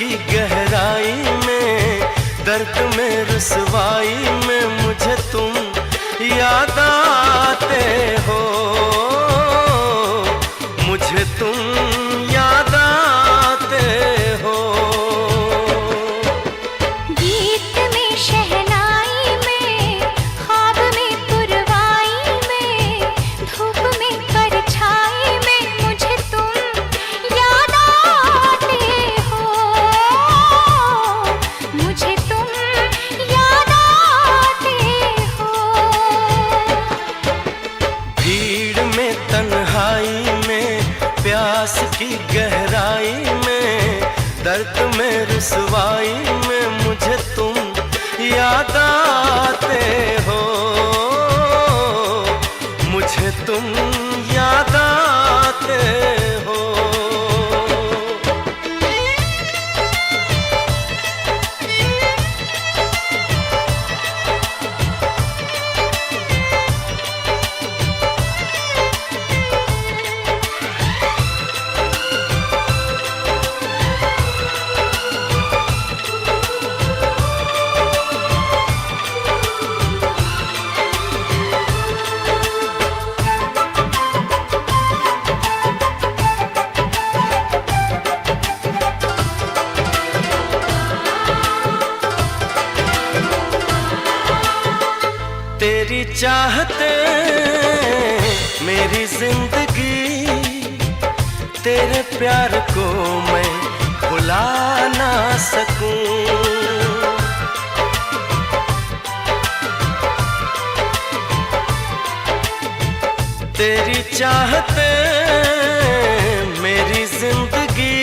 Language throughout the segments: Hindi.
की गहराई में, दर्द में रुसवाई में मुझे तुम याद आते हो, मुझे तुम याद आते हो। गीत में शहनाई में, ख्वाब में पुरवाई में, धूप में परछाई में मुझे तुम याद आते हो, मुझे तुम याद आते हो। भीड़ में तन्हाई में, प्यास की गहराई में, दर्द में रुसवाई में मुझे तुम याद आते हो, मुझे तुम याद आते हो। तेरी चाहते मेरी जिंदगी, तेरे प्यार को मैं भुला ना सकूं। तेरी चाहते मेरी जिंदगी,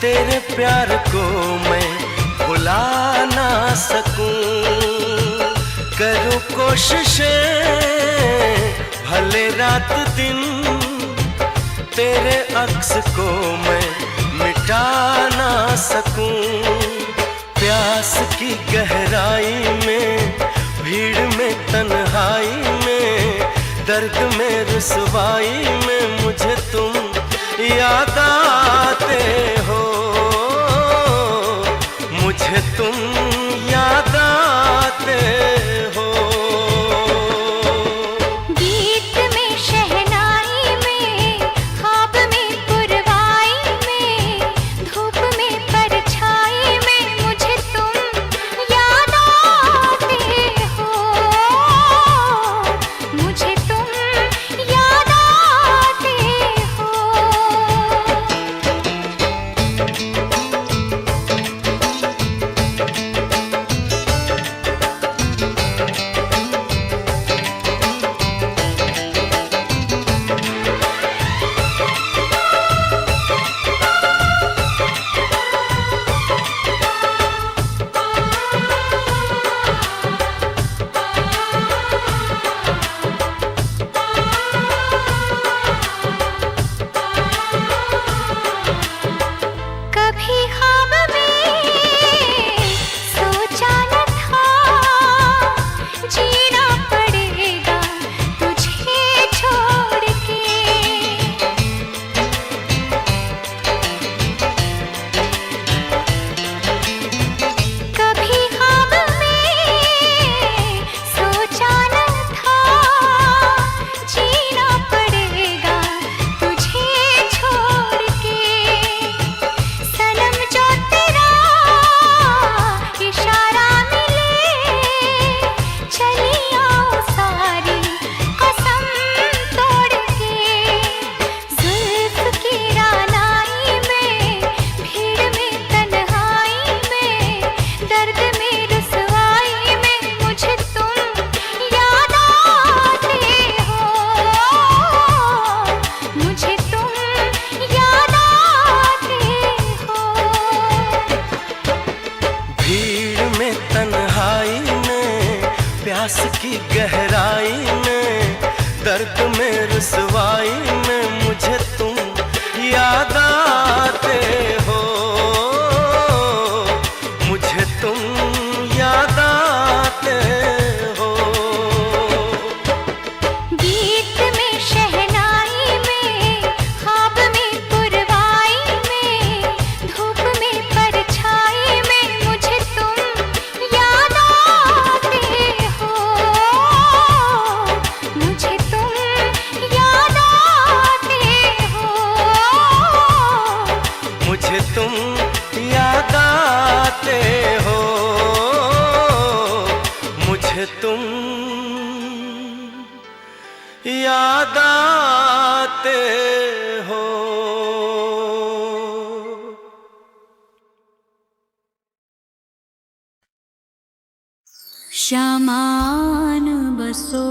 तेरे प्यार को मैं भुला ना सकूं। करूं कोशिशें भले रात दिन, तेरे अक्स को मैं मिटा ना सकूं। प्यास की गहराई में, भीड़ में तन्हाई में, दर्द में रुसवाई में मुझे तुम याद आते हो, मुझे तुम याद आते हो। गीत में शहनाई में, ख्वाब में पुरवाई में, धूप में परछाई में मुझे तुम याद आते हो, मुझे तुम याद आते हो। कभी ख्वाब में सोचा न था, जीना पड़ेगा तुझे छोड़ के। कभी ख्वाब में सोचा न था, जीना पड़ेगा तुझे छोड़ के। सनम जो तेरा इशारा मिले, चली आओ सारी कसम तोड़ के। जुल्फ की रानाई में, भीड़ में तन्हाई में, दर्द में रुसवाई में मुझे तुम याद आते हो, मुझे तुम याद आते हो। भीड़ में तन्हाई में, प्यास की गहराई में, दर्द में रुसवाई में मुझे तुम याद आते हो, मुझे तुम याद आते हो। गीत में शहनाई में, ख्वाब में पुरवाई में, धूप आते हो, मुझे तुम याद आते हो। श्यामान बसो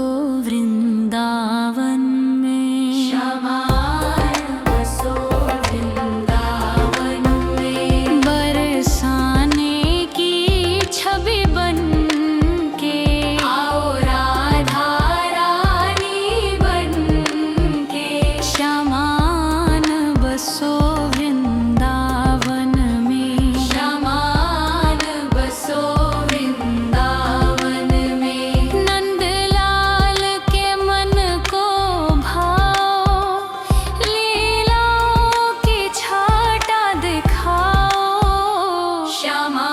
वृंदावन में, श्यामान बसो वृंदावन में, बरसाने की छवि बन के आओ राधा रानी बन के। श्यामान बसो वृंदावन में, श्यामान बसो वृंदावन में, नंदलाल के मन को भाओ, लीलाओं की छटा दिखाओ। श्यामा